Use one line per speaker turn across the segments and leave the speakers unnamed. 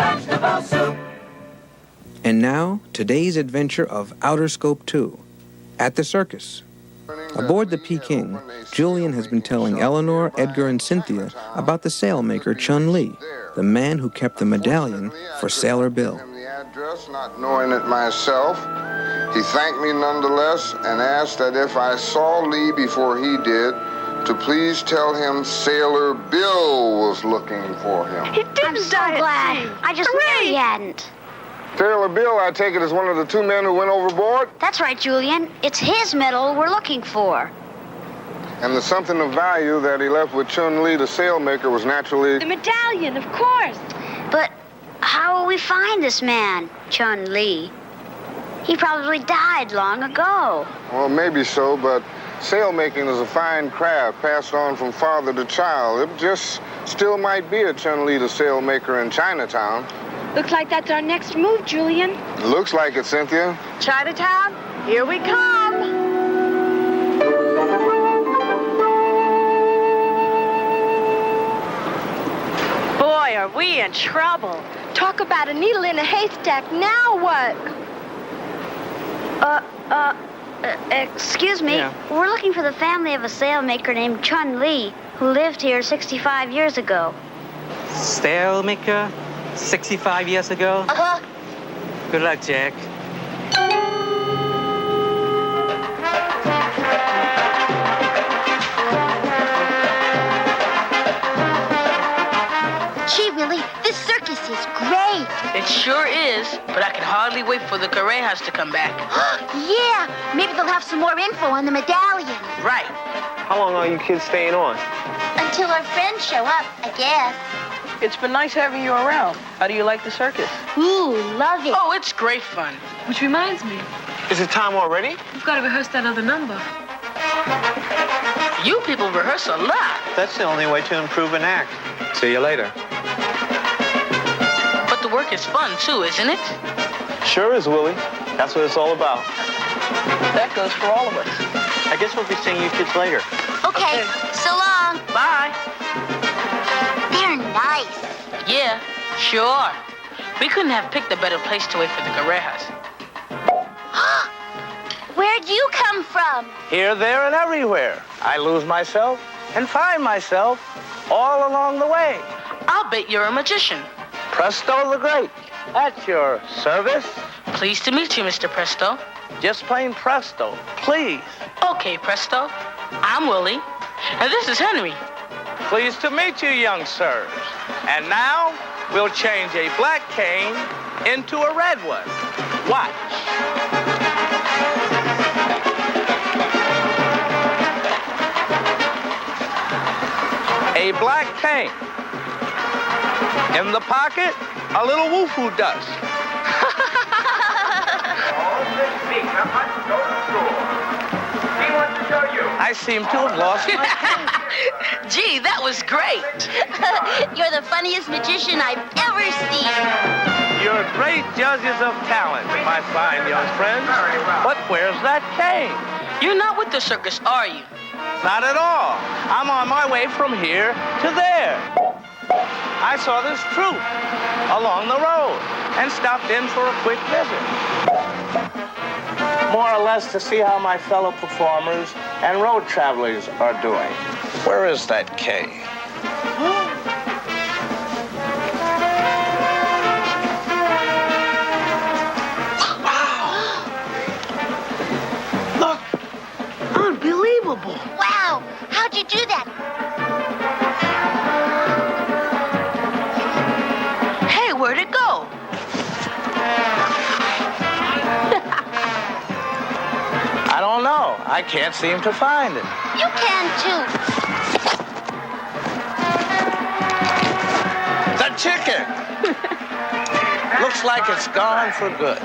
vegetable soup.
And now, today's adventure of Outer Scope 2. At the circus. Aboard the Peking, Julian has been telling Eleanor, Edgar, and Cynthia about the sailmaker Chun-Li, the man who kept the medallion for Sailor Bill.
The address, not knowing it myself, he thanked me nonetheless and asked that if I saw Lee before he did, to please tell him Sailor Bill was looking for him.
He didn't
I'm so
die at
glad.
sea.
I just knew he hadn't.
Sailor Bill, I take it, is one of the two men who went overboard?
That's right, Julian. It's his medal we're looking for.
And the something of value that he left with Chun-Li, the sailmaker, was naturally...
The medallion, of course.
But how will we find this man, Chun-Li? He probably died long ago.
Well, maybe so, but sailmaking is a fine craft passed on from father to child. It just still might be a Chun-Li, the sailmaker in Chinatown.
Looks like that's our next move, Julian.
Looks like it, Cynthia.
Chinatown, here we come. Boy, are we in trouble. Talk about a needle in a haystack. Now what?
Excuse me.
Yeah.
We're looking for the family of a sailmaker named Chun-Li, who lived here 65 years ago.
Sailmaker? 65 years ago?
Uh-huh.
Good luck, Jack.
Gee, Willie, this circus is great.
It sure is, but I can hardly wait for the Carreras to come back.
Yeah, maybe they'll have some more info on the medallion.
Right.
How long are you kids staying on?
Until our friends show up, I guess.
It's been nice having you around. How do you like the circus?
Ooh, love it.
Oh, it's great fun.
Which reminds me,
Is it time already?
we've got to rehearse that other number.
You people rehearse a lot.
That's the only way to improve an act. See you later.
But the work is fun, too, isn't it?
Sure is, Willie. That's what it's all about.
That goes for all of us.
I guess we'll be seeing you kids later.
Okay, so long.
Bye.
They're nice.
Yeah, sure. We couldn't have picked a better place to wait for the Carreras.
Where'd you come from?
Here, there, and everywhere. I lose myself and find myself all along the way.
I'll bet you're a magician.
Presto the Great, at your service.
Pleased to meet you, Mr. Presto.
Just plain presto, please.
Okay, Presto. I'm Willie, and this is Henry.
Pleased to meet you, young sirs. And now, we'll change a black cane into a red one. Watch. A black cane. In the pocket, a little woo-foo dust. I seem to have lost my
Gee, that was great.
You're the funniest magician I've ever seen.
You're great judges of talent, my fine young friends. But where's that cane?
You're not with the circus, are you?
Not at all. I'm on my way from here to there. I saw this troupe along the road and stopped in for a quick visit. More or less to see how my fellow performers and road travelers are doing. Where is that cane?
Unbelievable.
Wow, how'd you do that?
Hey, where'd it go?
I don't know. I can't seem to find it.
You can too.
The chicken! Looks like it's gone for good.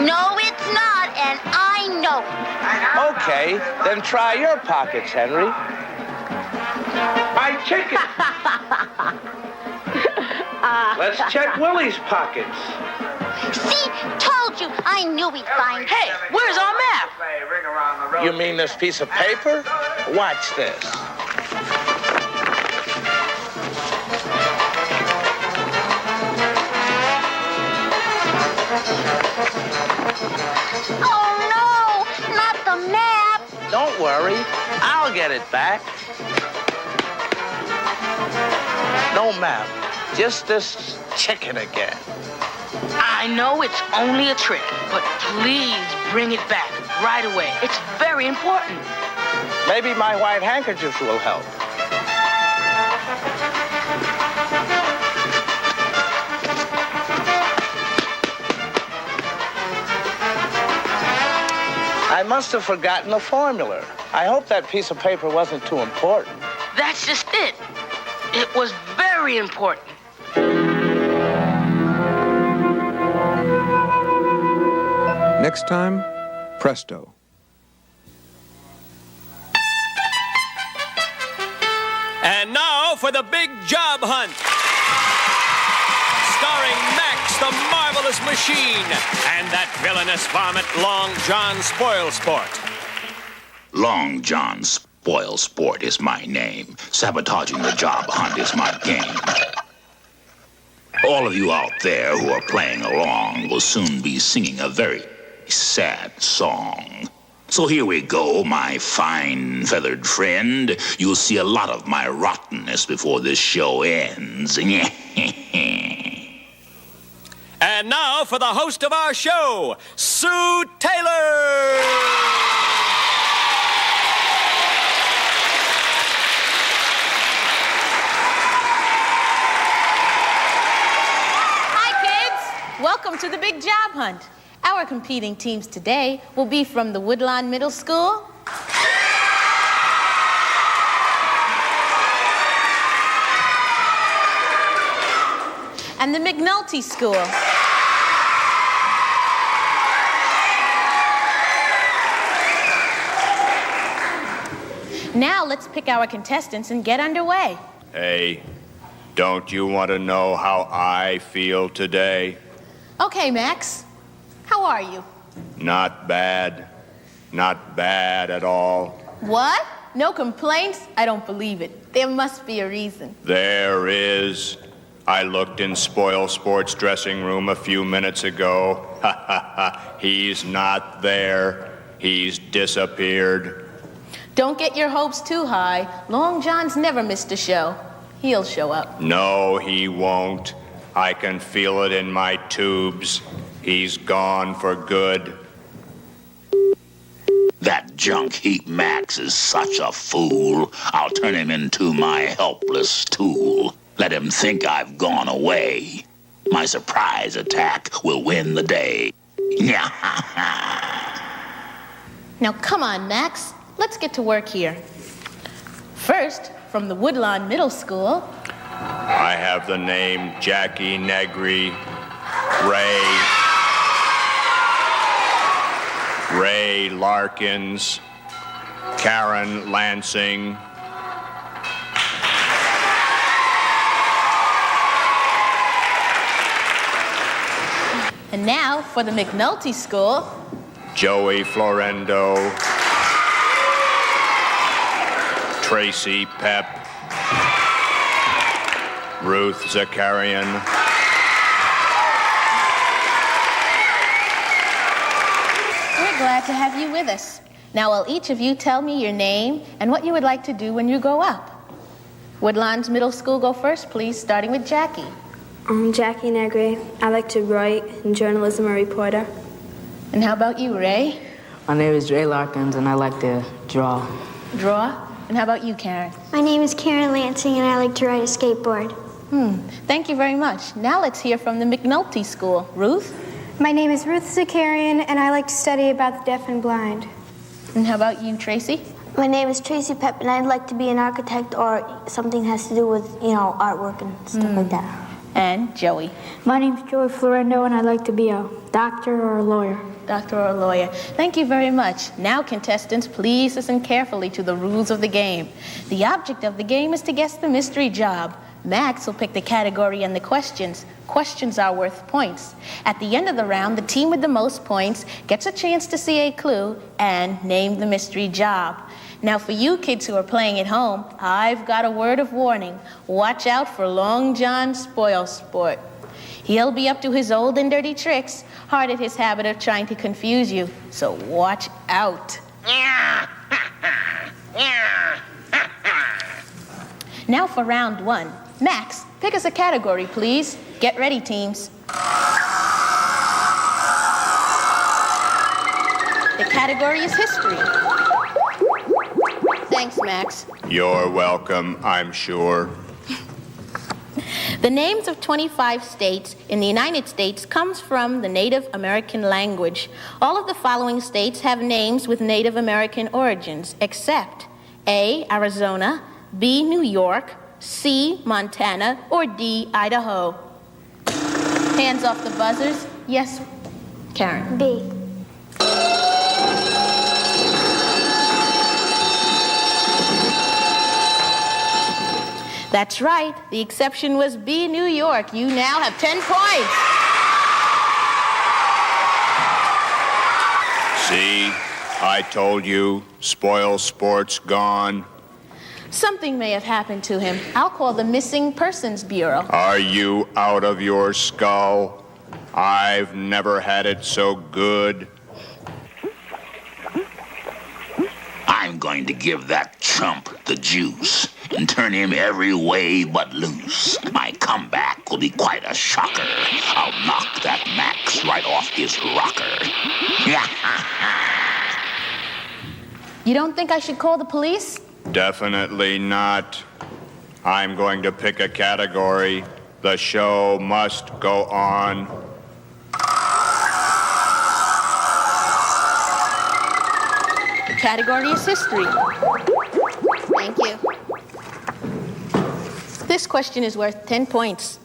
No, it's not, and I know it.
Okay, then try your pockets, Henry. My chicken! Let's check Willie's pockets.
See, told you. I knew we'd find it.
Hey, where's our map?
You mean this piece of paper? Watch this. worry. I'll get it back. No, ma'am. Just this chicken again.
I know it's only a trick, but please bring it back right away. It's very important.
Maybe my white handkerchief will help. I must have forgotten the formula. I hope that piece of paper wasn't too important.
That's just it. It was very important.
Next time, presto.
And now for the big job hunt. Starring Max the Marvelous Machine and that villainous varmint Long John Spoilsport.
Long John Spoilsport is my name. Sabotaging the job hunt is my game. All of you out there who are playing along will soon be singing a very sad song. So here we go, my fine feathered friend. You'll see a lot of my rottenness before this show ends.
And now for the host of our show, Sue Taylor.
Welcome to the Big Job Hunt. Our competing teams today will be from the Woodlawn Middle School and the McNulty School. Now let's pick our contestants and get underway.
Hey, don't you want to know how I feel today?
Okay, Max. How are you?
Not bad. Not bad at all.
What? No complaints? I don't believe it. There must be a reason.
There is. I looked in Spoilsport's dressing room a few minutes ago. Ha ha ha. He's not there. He's disappeared.
Don't get your hopes too high. Long John's never missed a show. He'll show up.
No, he won't. I can feel it in my tubes. He's gone for good.
That junk heap Max is such a fool. I'll turn him into my helpless tool. Let him think I've gone away. My surprise attack will win the day.
Now come on, Max. Let's get to work here. First, from the Woodlawn Middle School,
I have the name Jackie Negri, Ray Larkins, Karen Lansing,
and now for the McNulty School,
Joey Florendo, Tracy Pep, Ruth Zakarian,
we're glad to have you with us. Now will each of you tell me your name and what you would like to do when you grow up? Woodlawn's Middle School go first, please, starting with Jackie.
I'm Jackie Negri. I like to write in journalism or reporter.
And how about you, Ray?
My name is Ray Larkins, and I like to draw.
Draw? And how about you, Karen?
My name is Karen Lansing, and I like to ride a skateboard.
Thank you very much. Now let's hear from the McNulty School. Ruth?
My name is Ruth Zakarian, and I like to study about the deaf and blind.
And how about you, Tracy?
My name is Tracy Pep, and I'd like to be an architect or something has to do with, artwork and stuff like that.
And Joey?
My name's Joey Florendo, and I'd like to be a doctor or a lawyer.
Doctor or lawyer. Thank you very much. Now, contestants, please listen carefully to the rules of the game. The object of the game is to guess the mystery job. Max will pick the category and the questions. Questions are worth points. At the end of the round, the team with the most points gets a chance to see a clue and name the mystery job. Now, for you kids who are playing at home, I've got a word of warning. Watch out for Long John Spoilsport. He'll be up to his old and dirty tricks, hard at his habit of trying to confuse you. So watch out. Now for round one. Max, pick us a category, please. Get ready, teams. The category is history. Thanks, Max.
You're welcome, I'm sure.
The names of 25 states in the United States comes from the Native American language. All of the following states have names with Native American origins, except A, Arizona, B, New York, C, Montana, or D, Idaho. Hands off the buzzers. Yes, Karen.
B.
That's right. The exception was B, New York. You now have 10 points.
See, I told you, Spoilsport's gone.
Something may have happened to him. I'll call the Missing Persons Bureau.
Are you out of your skull? I've never had it so good.
I'm going to give that chump the juice and turn him every way but loose. My comeback will be quite a shocker. I'll knock that Max right off his rocker.
You don't think I should call the police?
Definitely not. I'm going to pick a category. The show must go on.
The category is history. Thank you. This question is worth 10 points.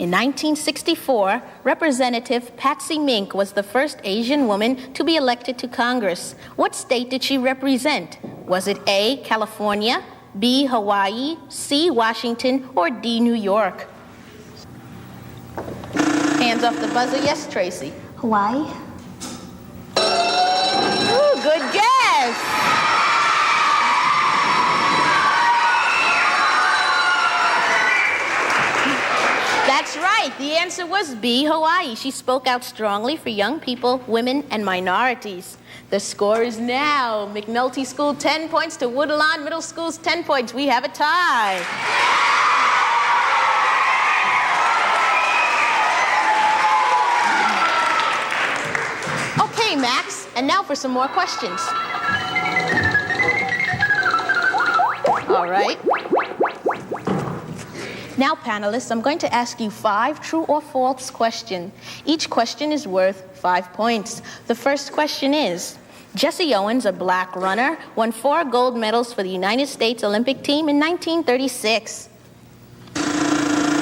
In 1964, Representative Patsy Mink was the first Asian woman to be elected to Congress. What state did she represent? Was it A, California, B, Hawaii, C, Washington, or D, New York? Hands off the buzzer. Yes, Tracy.
Hawaii.
Ooh, good guess. That's right. The answer was B, Hawaii. She spoke out strongly for young people, women, and minorities. The score is now McNulty School 10 points to Woodlawn Middle School's 10 points. We have a tie. Okay, Max, and now for some more questions. All right. Now, panelists, I'm going to ask you 5 true or false questions. Each question is worth 5 points. The first question is, Jesse Owens, a black runner, won 4 gold medals for the United States Olympic team in 1936.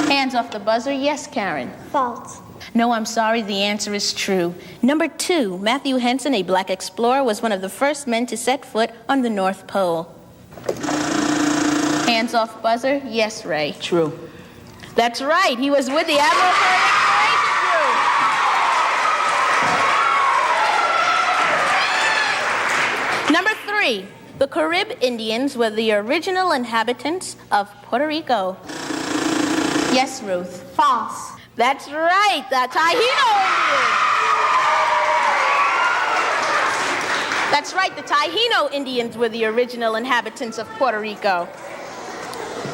Hands off the buzzer. Yes, Karen.
False.
No, I'm sorry, the answer is true. Number 2, Matthew Henson, a black explorer, was one of the first men to set foot on the North Pole. Hands off buzzer. Yes, Ray.
True.
That's right. He was with the Admiral Byrd Exploration Group. Number 3, the Carib Indians were the original inhabitants of Puerto Rico. Yes, Ruth.
False.
That's right. The Taino Indians. That's right. The Taino Indians were the original inhabitants of Puerto Rico.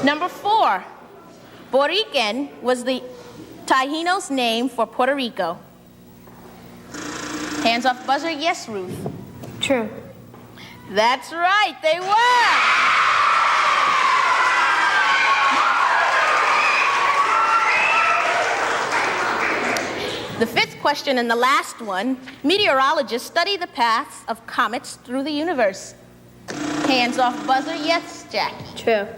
Number 4, Borican was the Taino's name for Puerto Rico. Hands off buzzer. Yes, Ruth.
True.
That's right, they were. The 5th question and the last one, meteorologists study the paths of comets through the universe. Hands off buzzer. Yes, Jack.
True.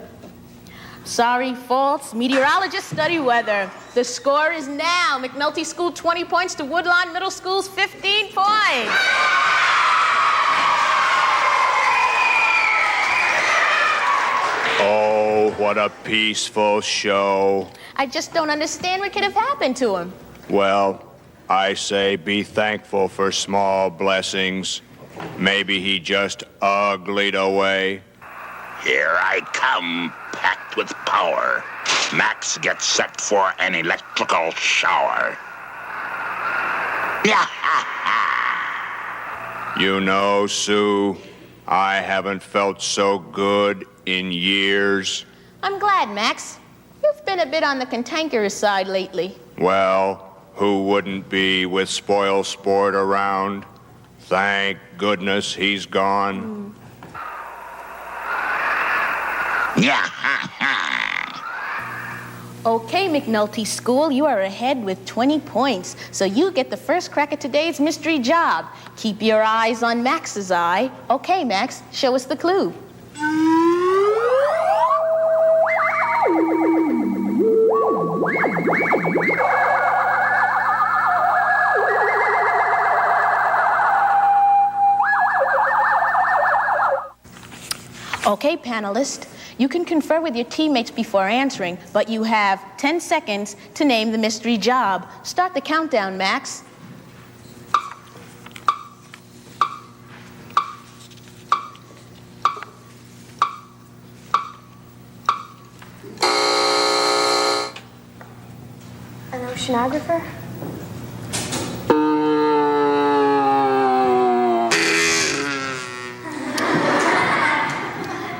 Sorry, false. Meteorologists study weather. The score is now McNulty School 20 points to Woodlawn Middle School's 15 points.
Oh, what a peaceful show.
I just don't understand what could have happened to him.
Well, I say be thankful for small blessings. Maybe he just uglied away.
Here I come, packed with power. Max gets set for an electrical shower.
You know, Sue, I haven't felt so good in years.
I'm glad, Max. You've been a bit on the cantankerous side lately.
Well, who wouldn't be with Spoilsport around? Thank goodness he's gone.
Okay, McNulty School, you are ahead with 20 points, so you get the first crack at today's mystery job. Keep your eyes on Max's eye. Okay, Max, show us the clue. Okay, panelists, you can confer with your teammates before answering, but you have 10 seconds to name the mystery job. Start the countdown, Max.
An oceanographer?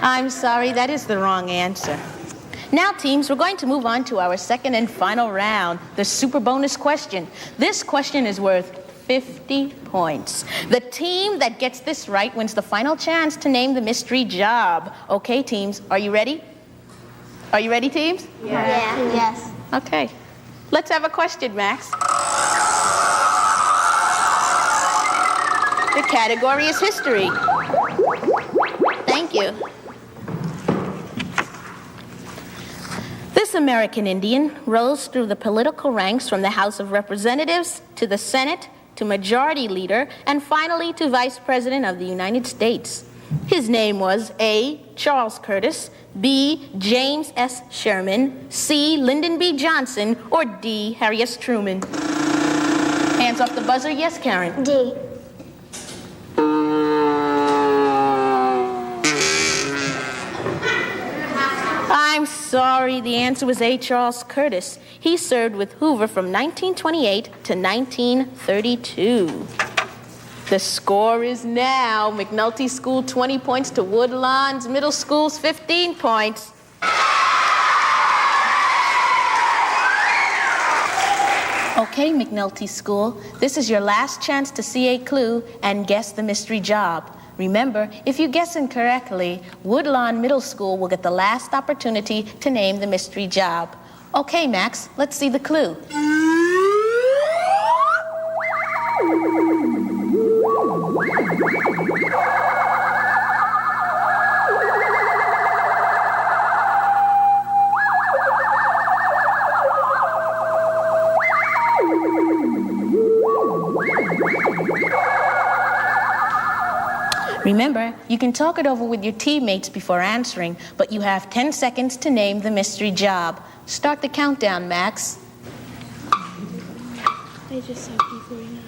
I'm sorry, that is the wrong answer. Now, teams, we're going to move on to our second and final round, the super bonus question. This question is worth 50 points. The team that gets this right wins the final chance to name the mystery job. Okay, teams, are you ready? Are you ready, teams?
Yeah. Yes.
Okay. Let's have a question, Max. The category is history. Thank you. This American Indian rose through the political ranks from the House of Representatives to the Senate to Majority Leader and finally to Vice President of the United States. His name was A. Charles Curtis, B. James S. Sherman, C. Lyndon B. Johnson, or D. Harry S. Truman. Hands off the buzzer. Yes, Karen?
D.
I'm sorry, the answer was A. Charles Curtis. He served with Hoover from 1928 to 1932. The score is now McNulty School 20 points to Woodlawn's Middle School's 15 points. Okay, McNulty School, this is your last chance to see a clue and guess the mystery job. Remember, if you guess incorrectly, Woodlawn Middle School will get the last opportunity to name the mystery job. Okay, Max, let's see the clue. Remember, you can talk it over with your teammates before answering, but you have 10 seconds to name the mystery job. Start the countdown, Max.
I just saw P49.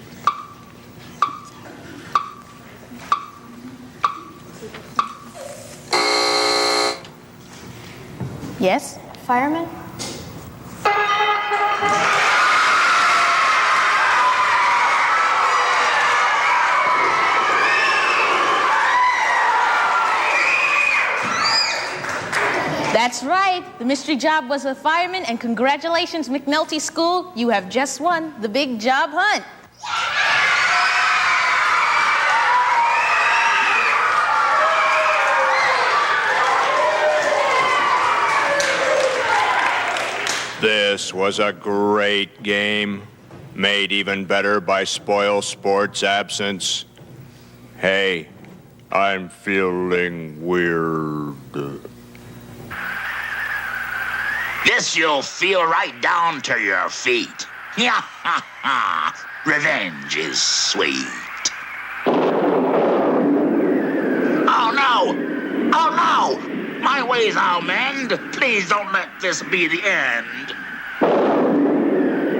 Yes?
Fireman?
That's right. The mystery job was a fireman, and congratulations, McNulty School. You have just won the big job hunt.
This was a great game, made even better by Spoilsport's absence. Hey, I'm feeling weird.
This you'll feel right down to your feet. Yeah, ha, ha. Revenge is sweet. Oh, no! Oh, no! My ways I'll mend. Please don't let this be the end.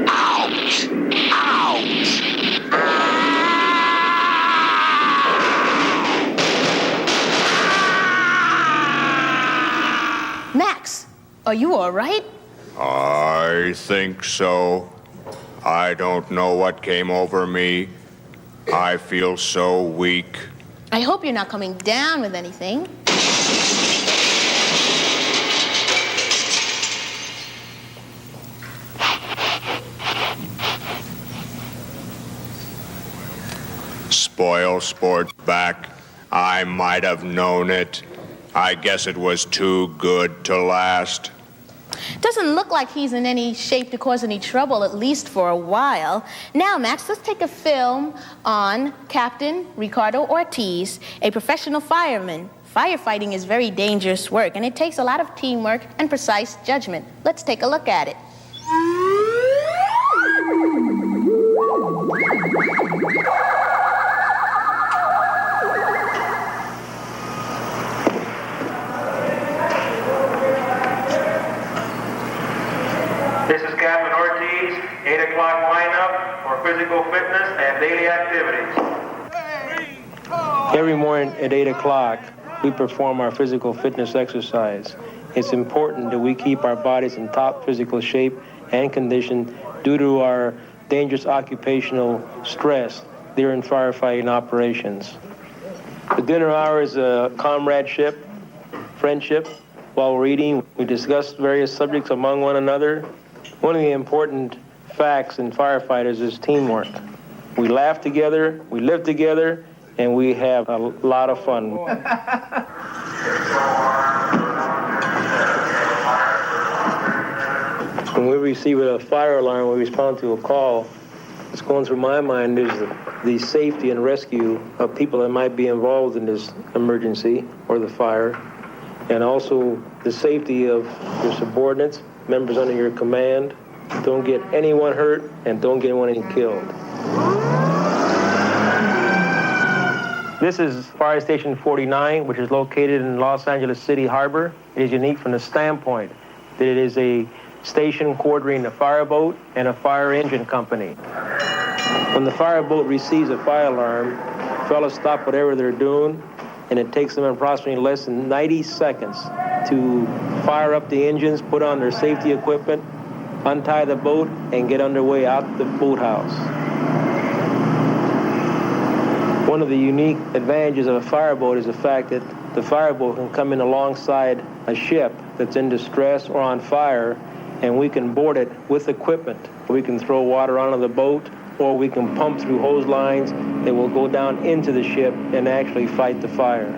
Ouch! Ouch!
Max, are you all right?
I think so. I don't know what came over me. I feel so weak.
I hope you're not coming down with anything.
Spoilsport back. I might have known it. I guess it was too good to last.
Doesn't look like he's in any shape to cause any trouble, at least for a while. Now, Max, let's take a film on Captain Ricardo Ortiz, a professional fireman. Firefighting is very dangerous work, and it takes a lot of teamwork and precise judgment. Let's take a look at it.
This is Captain Ortiz, 8 o'clock lineup for physical fitness and daily activities.
Every morning at 8 o'clock, we perform our physical fitness exercise. It's important that we keep our bodies in top physical shape and condition due to our dangerous occupational stress during firefighting operations. The dinner hour is a comradeship, friendship. While we're eating, we discuss various subjects among one another. One of the important facts in firefighters is teamwork. We laugh together, we live together, and we have a lot of fun. When we receive a fire alarm, we respond to a call. What's going through my mind is the safety and rescue of people that might be involved in this emergency or the fire, and also the safety of your subordinates, members under your command. Don't get anyone hurt and don't get anyone killed. This is Fire Station 49, which is located in Los Angeles City Harbor. It is unique from the standpoint that it is a station coordinating a fireboat and a fire engine company. When the fireboat receives a fire alarm, fellas stop whatever they're doing, and it takes them approximately less than 90 seconds to fire up the engines, put on their safety equipment, untie the boat, and get underway out the boathouse. One of the unique advantages of a fireboat is the fact that the fireboat can come in alongside a ship that's in distress or on fire, and we can board it with equipment. We can throw water onto the boat, or we can pump through hose lines that will go down into the ship and actually fight the fire.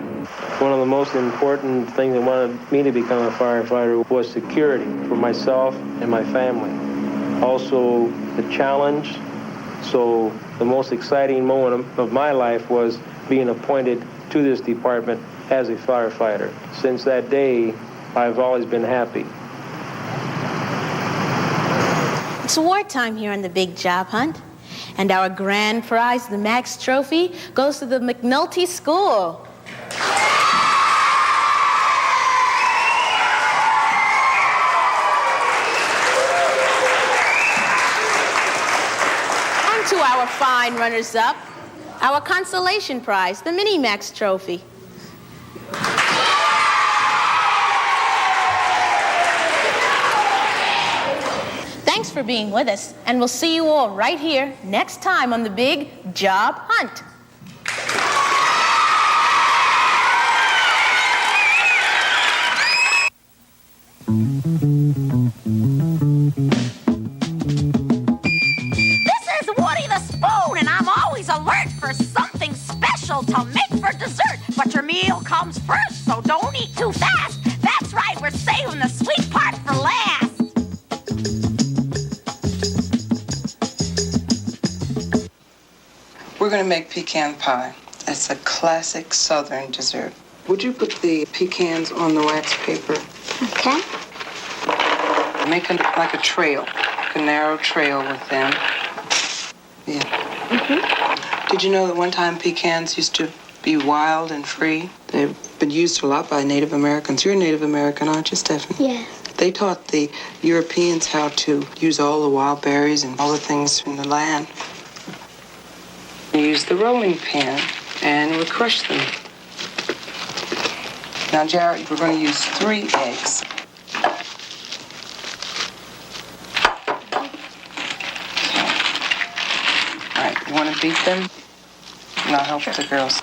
One of the most important things that wanted me to become a firefighter was security for myself and my family. Also, the challenge. So the most exciting moment of my life was being appointed to this department as a firefighter. Since that day, I've always been happy.
It's wartime here on the Big Job Hunt. And our grand prize, the Max Trophy, goes to the McNulty School. And to our fine runners-up, our consolation prize, the Mini Max Trophy. Thanks for being with us, and we'll see you all right here next time on the Big Job Hunt.
This is Woody the Spoon, and I'm always alert for something special to make for dessert. But your meal comes first, so don't eat too fast. That's right, we're saving the sweet part for last.
We're going to make pecan pie. It's a classic Southern dessert. Would you put the pecans on the wax paper?
Okay.
Make it like a trail, like a narrow trail with them. Yeah.
Mm-hmm.
Did you know that one time pecans used to be wild and free? They've been used a lot by Native Americans. You're a Native American, aren't you, Stephanie?
Yeah.
They taught the Europeans how to use all the wild berries and all the things from the land. Use the rolling pin and we'll crush them. Now, Jared, we're going to use 3 eggs. Okay. All right, you want to beat them? And I'll help the girls.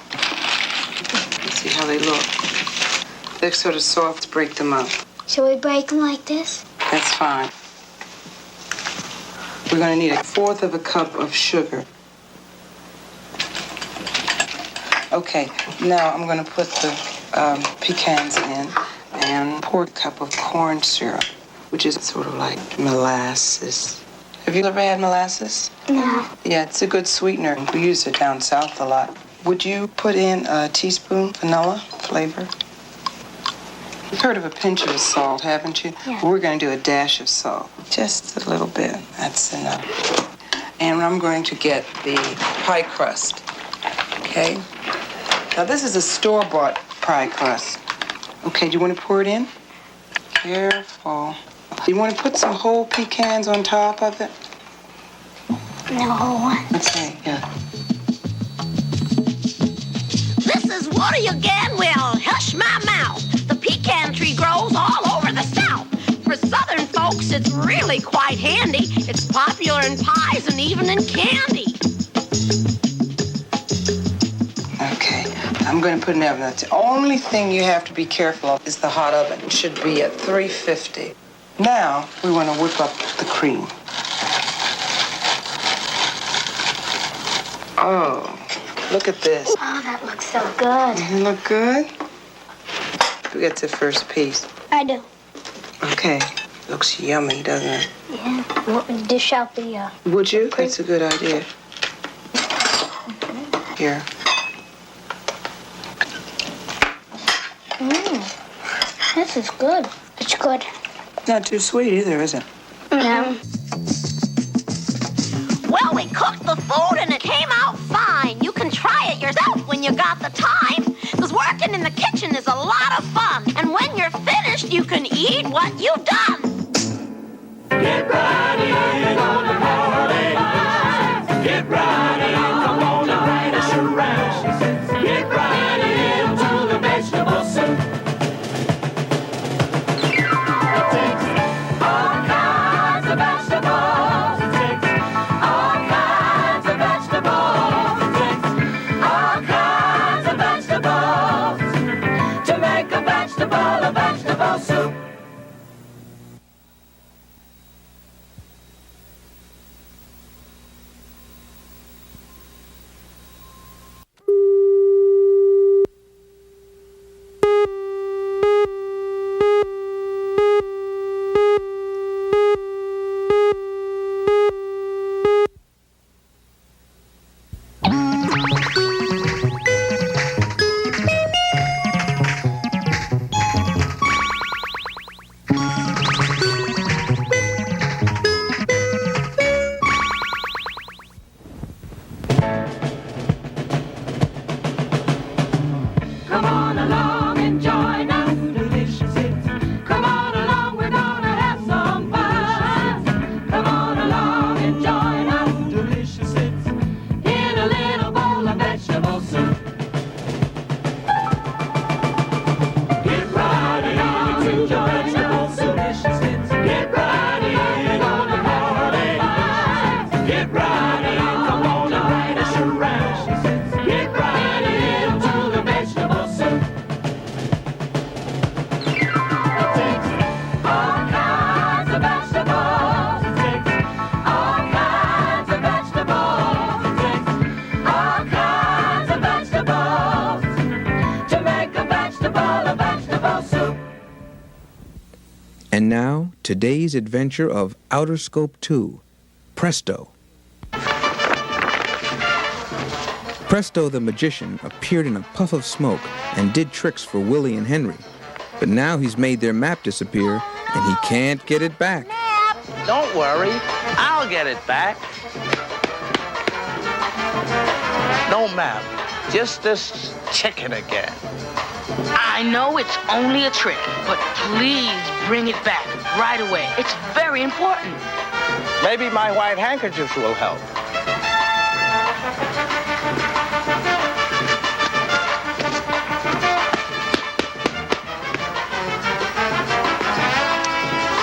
See how they look. They're sort of soft. Break them up.
Shall we break them like this?
That's fine. We're going to need 1/4 cup of sugar. Okay, now I'm going to put the pecans in and pour a cup of corn syrup, which is sort of like molasses. Have you ever had molasses?
No.
Yeah, it's a good sweetener. We use it down south a lot. Would you put in a teaspoon vanilla flavor? You've heard of a pinch of salt, haven't you?
Yeah.
We're going to do a dash of salt. Just a little bit. That's enough. And I'm going to get the pie crust. Okay? Now, this is a store-bought pie crust. Okay, do you want to pour it in? Careful. You want to put some whole pecans on top of it?
No whole one.
Okay, yeah.
This is Woody again. Well, hush my mouth. The pecan tree grows all over the South. For Southern folks, it's really quite handy. It's popular in pies and even in candy.
Okay, I'm going to put an oven. That's the only thing you have to be careful of is the hot oven. It should be at 350. Now, we want to whip up the cream. Oh, look at this.
Oh, that looks so good.
Doesn't it look good? Who gets the first piece?
I do.
Okay. Looks yummy, doesn't it?
Yeah. Want me to dish out the,
Would you? That's a good idea. Here.
This is good. It's good.
Not too sweet either, is it?
No.
Well, we cooked the food and it came out fine. You can try it yourself when you got the time. Because working in the kitchen is a lot of fun. And when you're finished, you can eat what you've done.
Get right in on the party. Get right in, come on and right us around. Get right into the vegetable soup.
And now, today's adventure of Outer Scope 2, Presto. Presto the magician appeared in a puff of smoke and did tricks for Willie and Henry. But now he's made their map disappear, and he can't get it back.
Don't worry, I'll get it back. No map, just this chicken again.
I know it's only a trick, but please bring it back right away. It's very important.
Maybe my white handkerchief will help.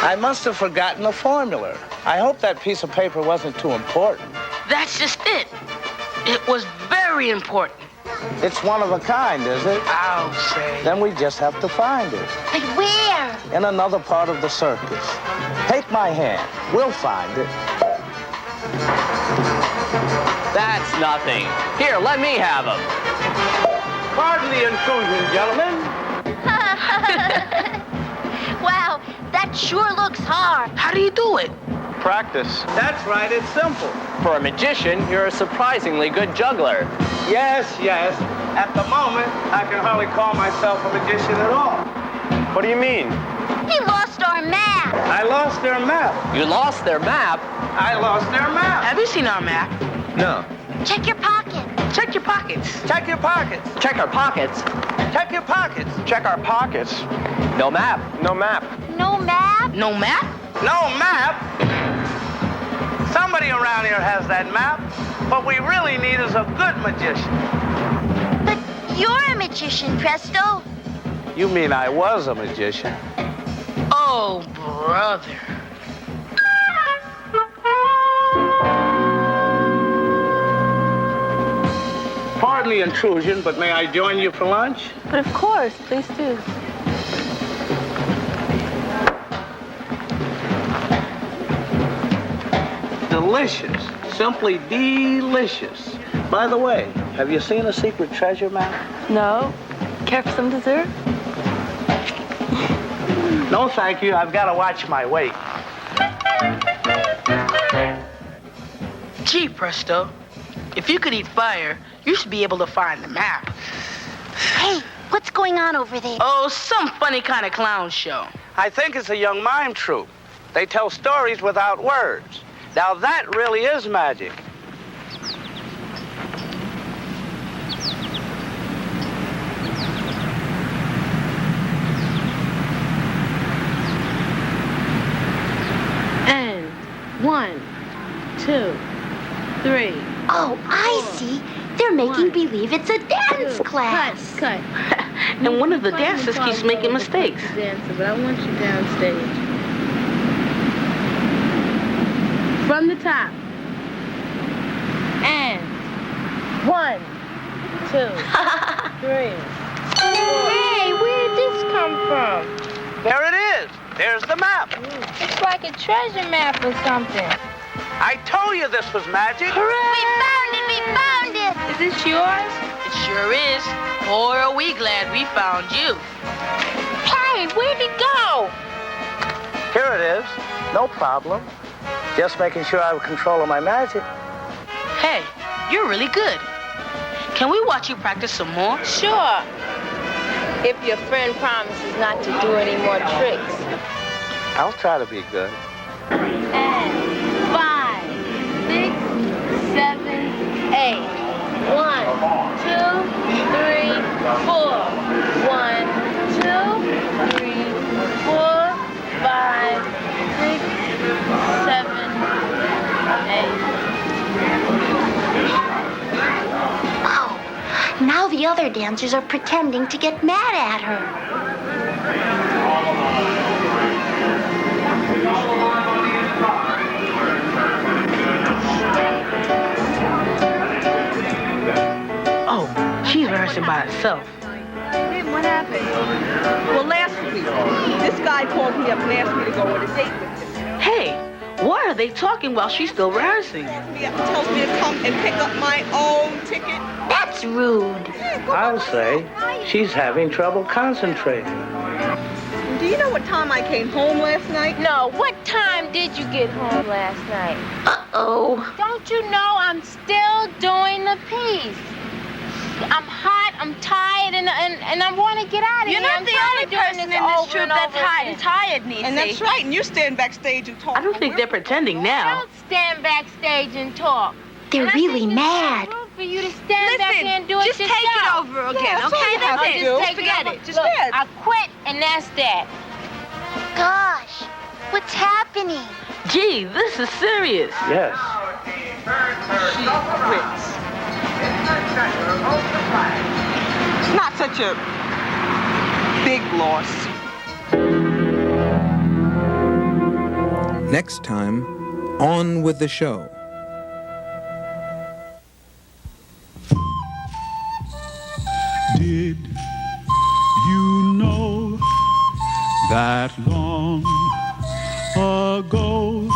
I must have forgotten the formula. I hope that piece of paper wasn't too important.
That's just it. It was very important.
It's one of a kind, is it?
I'll say.
Then we just have to find it.
But where?
In another part of the circus. Take my hand. We'll find it.
That's nothing. Here, let me have him.
Pardon the intrusion, gentlemen.
Wow, that sure looks hard.
How do you do it?
Practice.
That's right, it's simple.
For a magician, you're a surprisingly good juggler.
Yes. At the moment, I can hardly call myself a magician at all.
What do you mean?
He lost our map.
I lost their map.
You lost their map?
I lost their map.
Have you seen our map?
No.
Check your pocket.
Check your pockets.
Check your pockets.
Check our pockets.
Check your pockets.
Check our pockets. No map. No map.
No map?
No map?
No map? Somebody around here has that map. What we really need is a good magician.
But you're a magician, Presto.
You mean I was a magician?
Oh, brother.
Pardon the intrusion, but may I join you for lunch?
But of course, please do.
Delicious. Simply delicious. By the way, have you seen a secret treasure map?
No. Care for some dessert?
No, thank you. I've got to watch my weight.
Gee, Presto, if you could eat fire, you should be able to find the map.
Hey, what's going on over there?
Oh, some funny kind of clown show.
I think it's a young mime troupe. They tell stories without words. Now that really is magic.
And 1, 2, 3.
Oh, I see. They're making believe it's a dance class.
Cut.
And one of the dancers keeps making mistakes.
Dancer, but I want you downstage. From the top. And 1, 2, 3.
Hey, where'd this come from?
There it is. There's the map.
It's like a treasure map or something.
I told you this was magic.
We found it! We found it!
Is this yours? It sure is. Or are we glad we found you?
Hey, where'd it go?
Here it is. No problem. Just making sure I have control of my magic.
Hey, you're really good. Can we watch you practice some more?
Sure. If your friend promises not to do any more tricks.
I'll try to be good.
And 5, 6, 7, 8. 1, 2, 3, 4. 1, 2, 3, 4, 5, 6, 7, 8.
Oh, now the other dancers are pretending to get mad at her.
Oh, she's rehearsing by herself.
What happened? Well, last week, this guy called me up and asked me to go on a date with him.
Hey, why are they talking while she's still rehearsing?
He tells me to come and pick up my own ticket.
That's rude.
I'll say she's having trouble concentrating.
Do you know what time I came home last night?
No, what time did you get home last night?
Uh-oh.
Don't you know I'm still doing the piece? I'm hot, I'm tired, and I want to get out of here.
You're not the only person in this troupe that's hot and tired, Niecy. And that's right, and you stand backstage and talk.
I don't think they're pretending now.
Don't stand backstage and talk.
They're really mad.
For you to stand back there and do it
just
yourself.
take it over again, okay? That's it.
Just take
Forget
over.
it. Just
Look,
dance.
I quit, and that's that.
Gosh, what's happening?
Gee, this is serious.
Yes.
She quits. It's not such a big loss.
Next time, on with the show.
that long ago,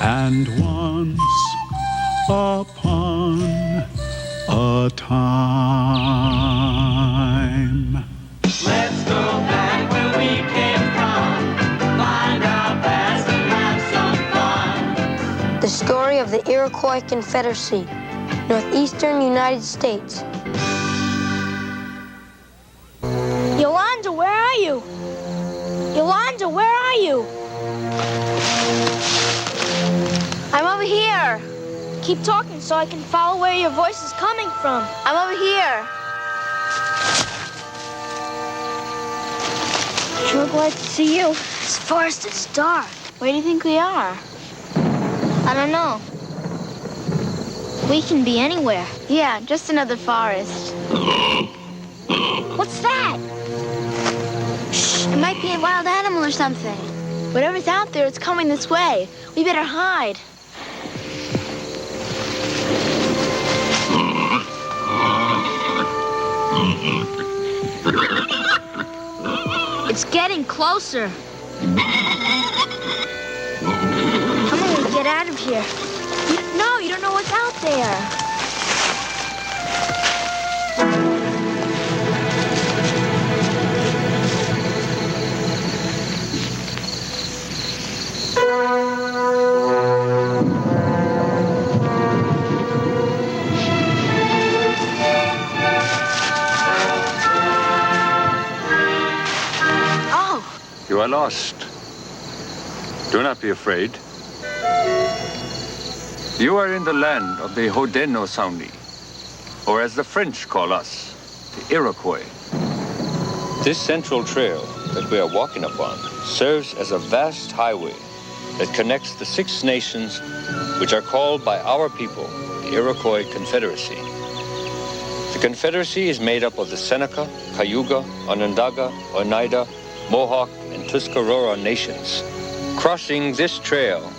and once upon a time.
Let's go back where we came from, find our past and have some fun.
The story of the Iroquois Confederacy, northeastern United States.
Yolanda, where are you? Yolanda, where are you? I'm over here. Keep talking so I can follow where your voice is coming from. I'm over here. Sure glad to see you.
This forest is dark.
Where do you think we are? I don't know. We can be anywhere. Yeah, just another forest. What's that? Shh, it might be a wild animal or something. Whatever's out there, it's coming this way. We better hide. It's getting closer. Come on, get out of here. No, you don't know what's out there.
You are lost. Do not be afraid. You are in the land of the Haudenosaunee, or as the French call us, the Iroquois. This central trail that we are walking upon serves as a vast highway that connects the 6 nations which are called by our people the Iroquois Confederacy. The Confederacy is made up of the Seneca, Cayuga, Onondaga, Oneida, Mohawk, and Tuscarora nations. Crossing this trail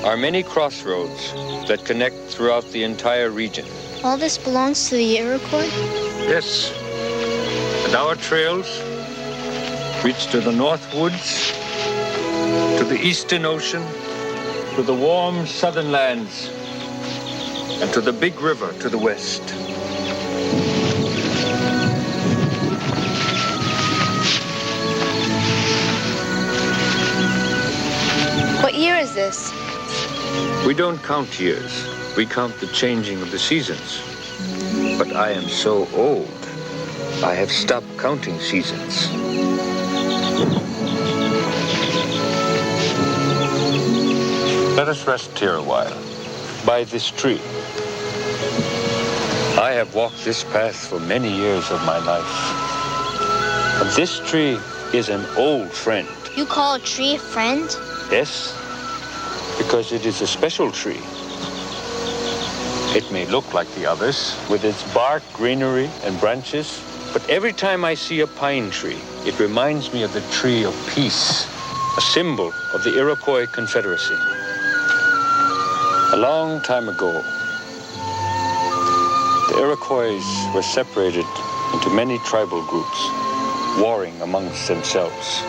are many crossroads that connect throughout the entire region.
All this belongs to the Iroquois?
Yes. And our trails reach to the North Woods, to the Eastern Ocean, to the warm southern lands, and to the big river to the west.
What year is this?
We don't count years. We count the changing of the seasons. But I am so old, I have stopped counting seasons. Let us rest here a while, by this tree. I have walked this path for many years of my life. And this tree is an old friend.
You call a tree a friend?
Yes, because it is a special tree. It may look like the others, with its bark, greenery, and branches, but every time I see a pine tree, it reminds me of the tree of peace, a symbol of the Iroquois Confederacy. A long time ago, the Iroquois were separated into many tribal groups, warring amongst themselves.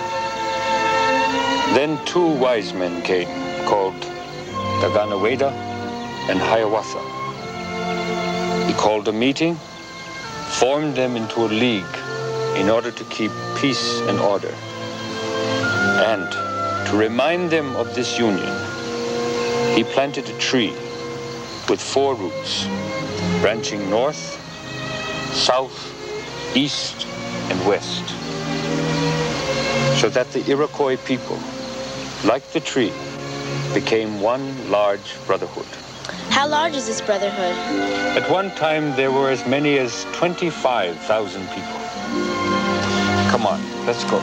Then 2 wise men came, called Daganaweda and Hiawatha. He called a meeting, formed them into a league in order to keep peace and order. And to remind them of this union, he planted a tree with 4 roots, branching north, south, east, and west, so that the Iroquois people, like the tree, became one large brotherhood.
How large is this brotherhood?
At one time, there were as many as 25,000 people. Come on, let's go.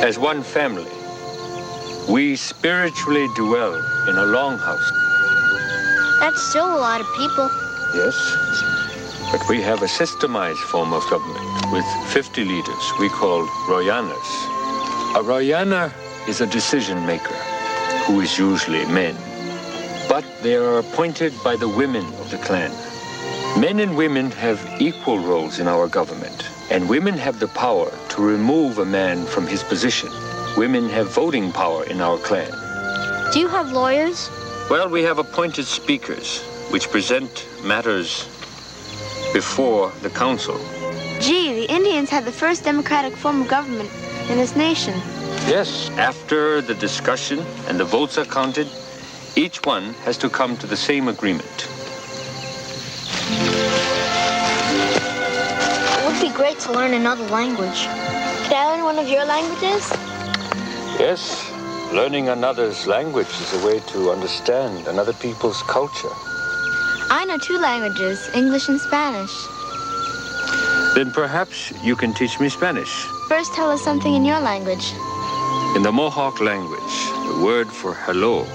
As one family, we spiritually dwell in a longhouse.
That's still a lot of people.
Yes, but we have a systemized form of government with 50 leaders we call Royanas. A Royana is a decision maker who is usually men. but they are appointed by the women of the clan. Men and women have equal roles in our government, and women have the power to remove a man from his position. Women have voting power in our clan.
Do you have lawyers?
Well, we have appointed speakers, which present matters before the council.
Gee, the Indians had the first democratic form of government in this nation.
Yes, after the discussion and the votes are counted, each one has to come to the same agreement.
It would be great to learn another language.
Could I learn one of your languages?
Yes, learning another's language is a way to understand another people's culture.
I know 2 languages, English and Spanish.
Then perhaps you can teach me Spanish.
First, tell us something in your language.
In the Mohawk language, the word for hello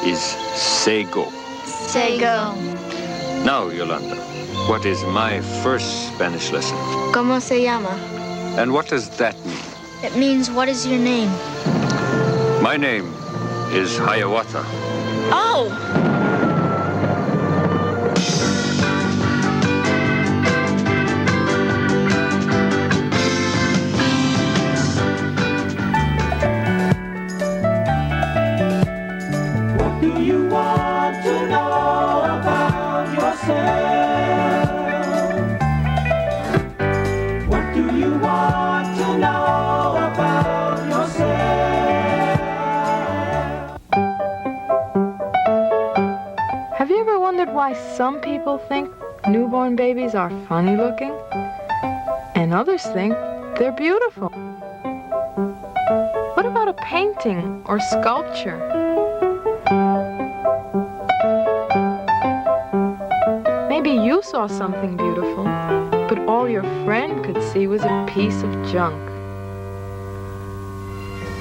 is sego.
Sego.
Now, Yolanda, what is my first Spanish lesson?
¿Cómo se llama?
And what does that mean?
It means, what is your name?
My name is Hiawatha.
Oh!
What do you want to know about yourself? What do you want to know about yourself?
Have you ever wondered why some people think newborn babies are funny looking and others think they're beautiful? What about a painting or sculpture? Maybe you saw something beautiful, but all your friend could see was a piece of junk.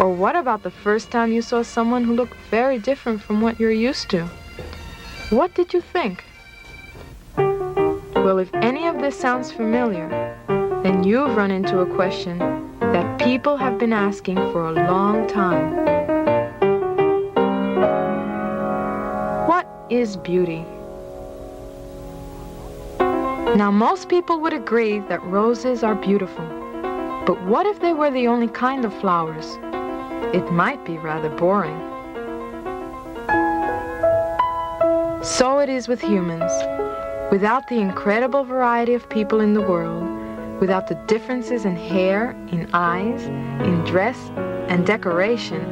Or what about the first time you saw someone who looked very different from what you're used to? What did you think? Well, if any of this sounds familiar, then you've run into a question that people have been asking for a long time. What is beauty? Now, most people would agree that roses are beautiful. But what if they were the only kind of flowers? It might be rather boring. So it is with humans. Without the incredible variety of people in the world, without the differences in hair, in eyes, in dress, and decoration,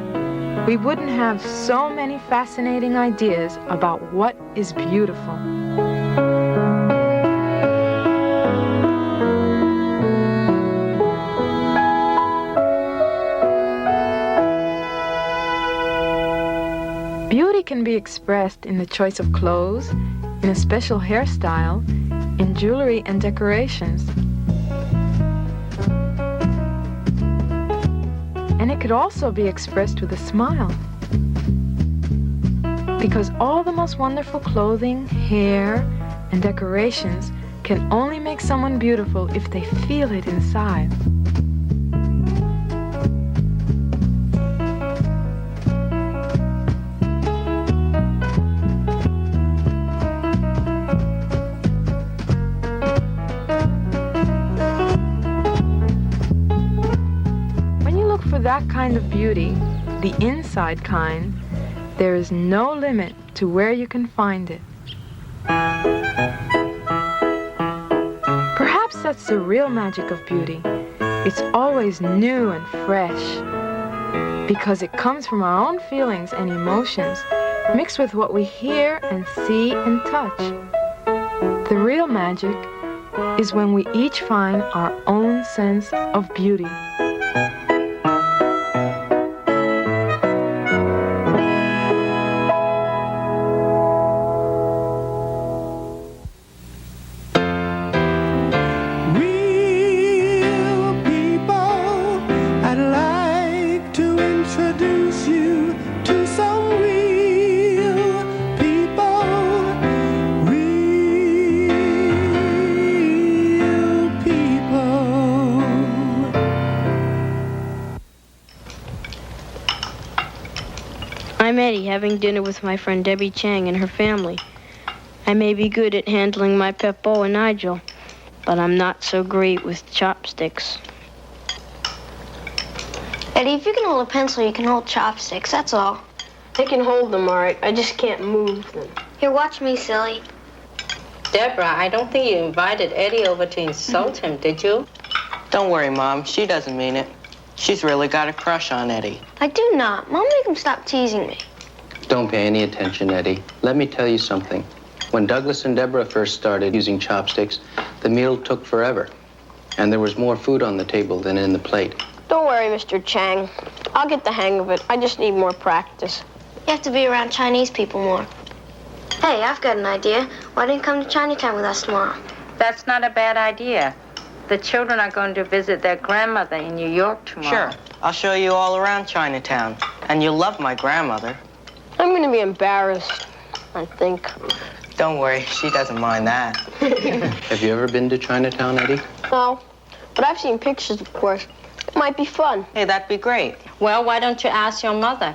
we wouldn't have so many fascinating ideas about what is beautiful. Beauty can be expressed in the choice of clothes, in a special hairstyle, in jewelry and decorations. And it could also be expressed with a smile. Because all the most wonderful clothing, hair, and decorations can only make someone beautiful if they feel it inside. That kind of beauty, the inside kind, there is no limit to where you can find it. Perhaps that's the real magic of beauty. It's always new and fresh, because it comes from our own feelings and emotions, mixed with what we hear and see and touch. The real magic is when we each find our own sense of beauty.
I'm Eddie, having dinner with my friend Debbie Chang and her family. I may be good at handling my pet Bo and Nigel, but I'm not so great with chopsticks.
Eddie, if you can hold a pencil, you can hold chopsticks, that's all.
I can hold them, all right. I just can't move them.
Here, watch me, silly.
Deborah, I don't think you invited Eddie over to insult him, did you?
Don't worry, Mom. She doesn't mean it. She's really got a crush on Eddie.
I do not. Mom, make him stop teasing me.
Don't pay any attention, Eddie. Let me tell you something. When Douglas and Deborah first started using chopsticks, the meal took forever. And there was more food on the table than in the plate.
Don't worry, Mr. Chang. I'll get the hang of it. I just need more practice.
You have to be around Chinese people more. Hey, I've got an idea. Why don't you come to Chinatown with us tomorrow?
That's not a bad idea. The children are going to visit their grandmother in New York tomorrow.
Sure. I'll show you all around Chinatown. And you'll love my grandmother.
I'm going to be embarrassed, I think.
Don't worry, she doesn't mind that.
Have you ever been to Chinatown, Eddie?
No, but I've seen pictures, of course. It might be fun.
Hey, that'd be great.
Well, why don't you ask your mother?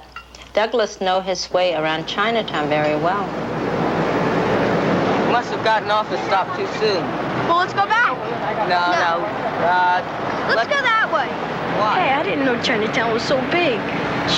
Douglas knows his way around Chinatown very well.
Must have gotten off the stop too soon.
Well, let's go back.
No.
Let's go that way.
Why?
Hey, I didn't know Chinatown was so big.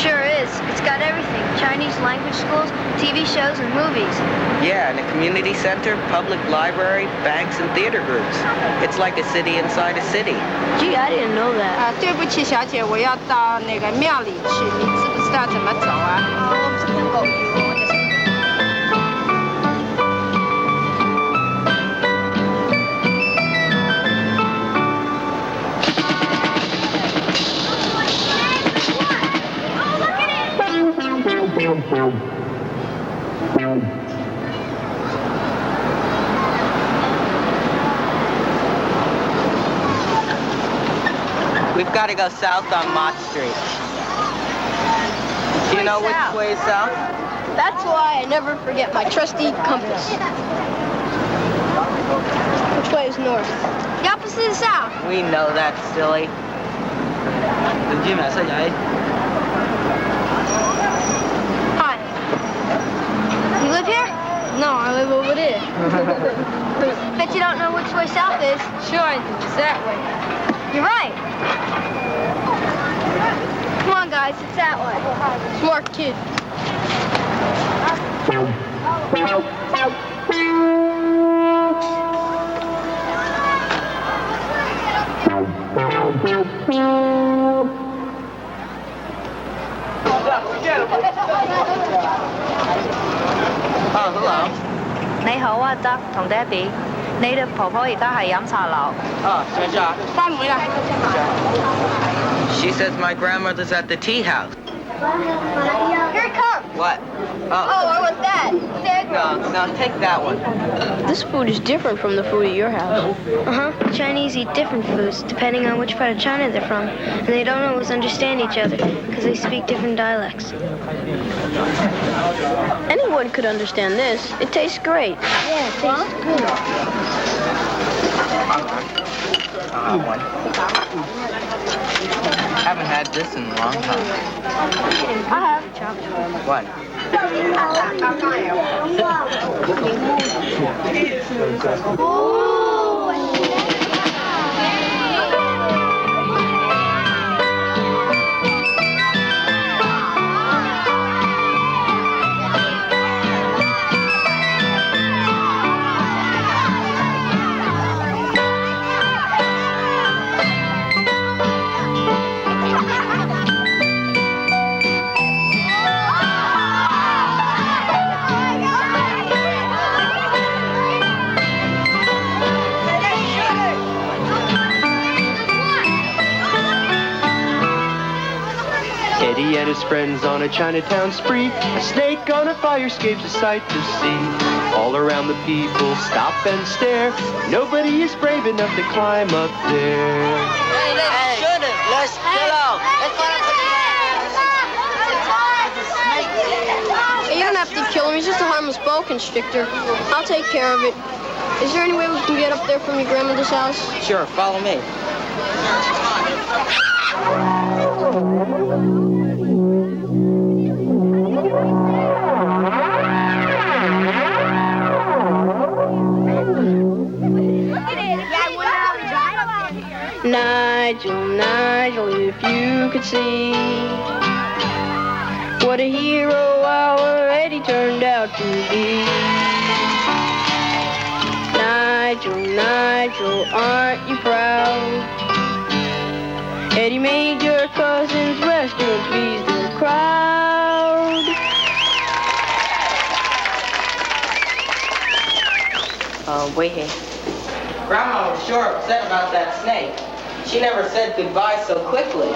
Sure is. It's got everything. Chinese language schools, TV shows, and movies.
Yeah, and a community center, public library, banks, and theater groups. It's like a city inside a city.
Gee, I didn't know that.
对不起，小姐，我要到那个庙里去，你知不知道怎么走啊？我不是很狗鱼。
We've got to go south on Mott Street. Do you know which way is south?
That's why I never forget my trusty compass. Which way is north?
The opposite is south.
We know that, silly.
Hi. You live here?
No, I live over there.
Bet you don't know which way south is.
Sure I do. It's that way.
You're right. Come on, guys. It's that way.
Smart kid.
Oh, hello.
你好啊，德同爹哋，你哋婆婆而家係飲茶樓。
Oh, 張生。
翻妹啦。
She says my grandmother's at the tea house.
Here it comes.
What?
Oh, I want that.
No, take that one.
This food is different from the food at your house.
Uh-huh. Chinese eat different foods depending on which part of China they're from. And they don't always understand each other because they speak different dialects.
Anyone could understand this. It tastes great.
Yeah, it tastes good.
I'll have one. Haven't had this in a long time.
I have.
What?
Eddie and his friends on a Chinatown spree. A snake on a fire escapes a sight to see. All around the people stop and stare. Nobody is brave enough to climb up there.
Hey, let's get out.
You don't have to kill him. He's just a harmless boa constrictor. I'll take care of it. Is there any way we can get up there from your grandmother's house?
Sure, follow me.
Nigel, Nigel, if you could see what a hero our Eddie turned out to be. Nigel, Nigel, aren't you proud? Eddie made your cousin's restaurant please the crowd.
Wait here. Grandma was sure upset about that snake. She never said goodbye so quickly.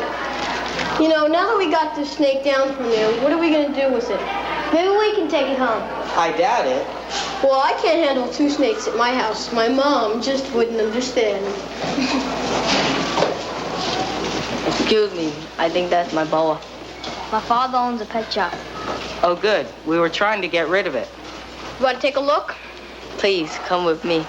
You know, now that we got the snake down from there, what are we going to do with it? Maybe we can take it home.
I doubt it.
Well, I can't handle 2 snakes at my house. My mom just wouldn't understand.
Excuse me, I think that's my boa.
My father owns a pet shop.
Oh, good. We were trying to get rid of it.
You want to take a look?
Please, come with me.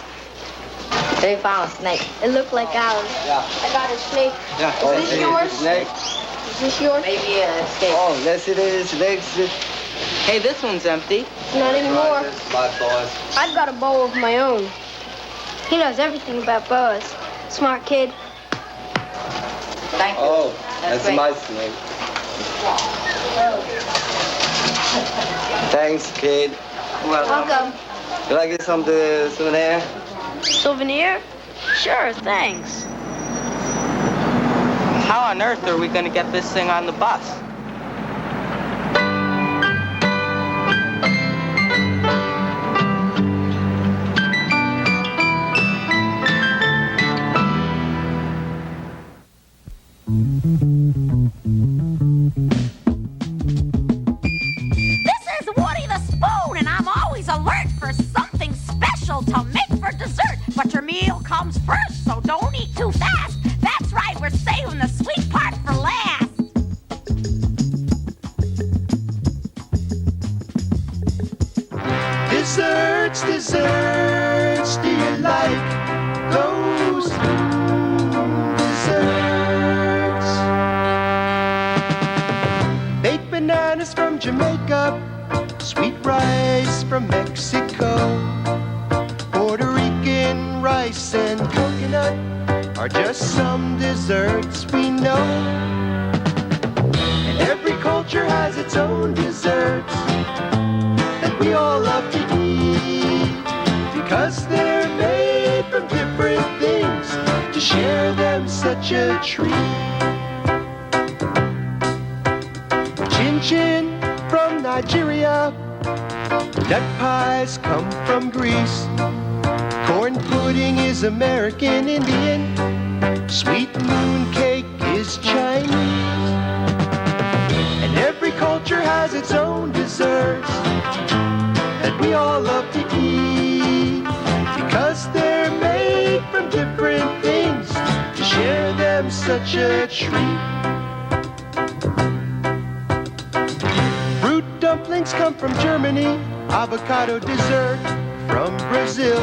They found a snake.
It looked like ours.
Yeah.
I got a snake.
Yeah.
Is this yours?
Snake.
Is this yours?
Maybe an escape.
Oh, yes it is.
Hey, this one's empty.
Not anymore.
My boss.
I've got a boa of my own.
He knows everything about boas. Smart kid.
Thank you.
Oh, that's
great.
my snake. Thanks, kid.
Welcome.
Can I get some souvenir?
Souvenir? Sure, thanks.
How on earth are we going to get this thing on the bus?
This is Woody the Spoon, and I'm always alert for something special to make for dessert. But your meal comes first, so don't eat too fast. That's right, we're saving the sweet part for last.
Desserts, desserts, do you like those desserts? Baked bananas from Jamaica, sweet rice from Mexico, Puerto Rican rice and coconut are just some desserts we know. And every culture has its own desserts that we all love to eat, because they're made from different things, to share them such a treat. Chin chin from Nigeria, nut pies come from Greece, corn pudding is American Indian, sweet moon cake is Chinese. And every culture has its own desserts that we all love to eat, because they're made from different things, to share them such a treat. Fruit dumplings come from Germany, avocado dessert from Brazil.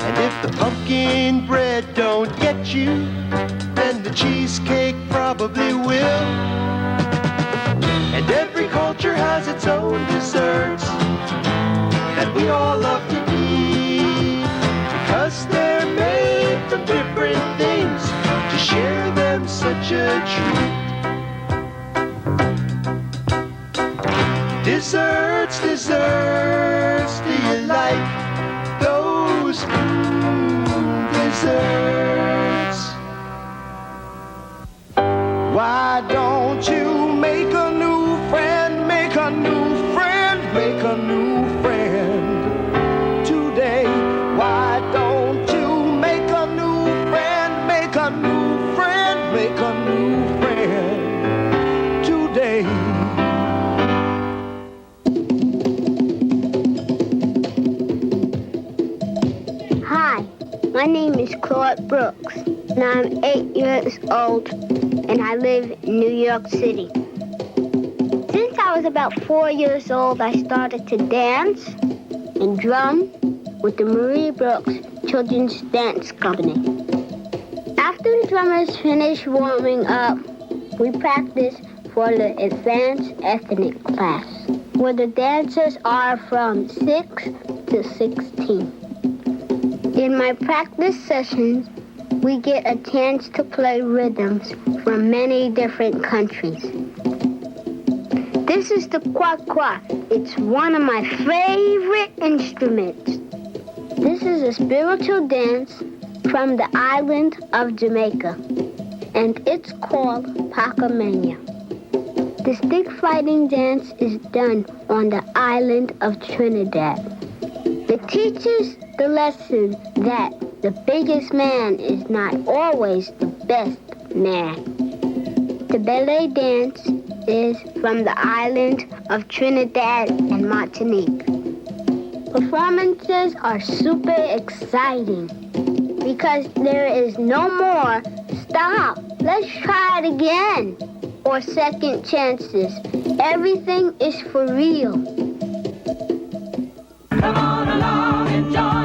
And if the pumpkin bread don't get you, then the cheesecake probably will. And every culture has its own desserts that we all love to eat, because they're made from different things, to share them such a treat. Desserts, desserts, do you like those desserts? Why don't you make a new friend, make a new friend, make a new friend today? Why don't you make a new friend, make a new friend, make a new friend today?
Hi, my name is Claude Brooks, and I'm 8 years old, and I live in New York City. Since I was about 4 years old, I started to dance and drum with the Marie Brooks Children's Dance Company. After the drummers finish warming up, we practice for the advanced ethnic class, where the dancers are from 6 to 16. In my practice sessions, we get a chance to play rhythms from many different countries. This is the kwa-kwa. It's one of my favorite instruments. This is a spiritual dance from the island of Jamaica, and it's called Paco Mania. The stick fighting dance is done on the island of Trinidad. It teaches the lesson that the biggest man is not always the best man. The ballet dance is from the island of Trinidad and Martinique. Performances are super exciting because there is no more stop, let's try it again, or second chances. Everything is for real.
Come on along and join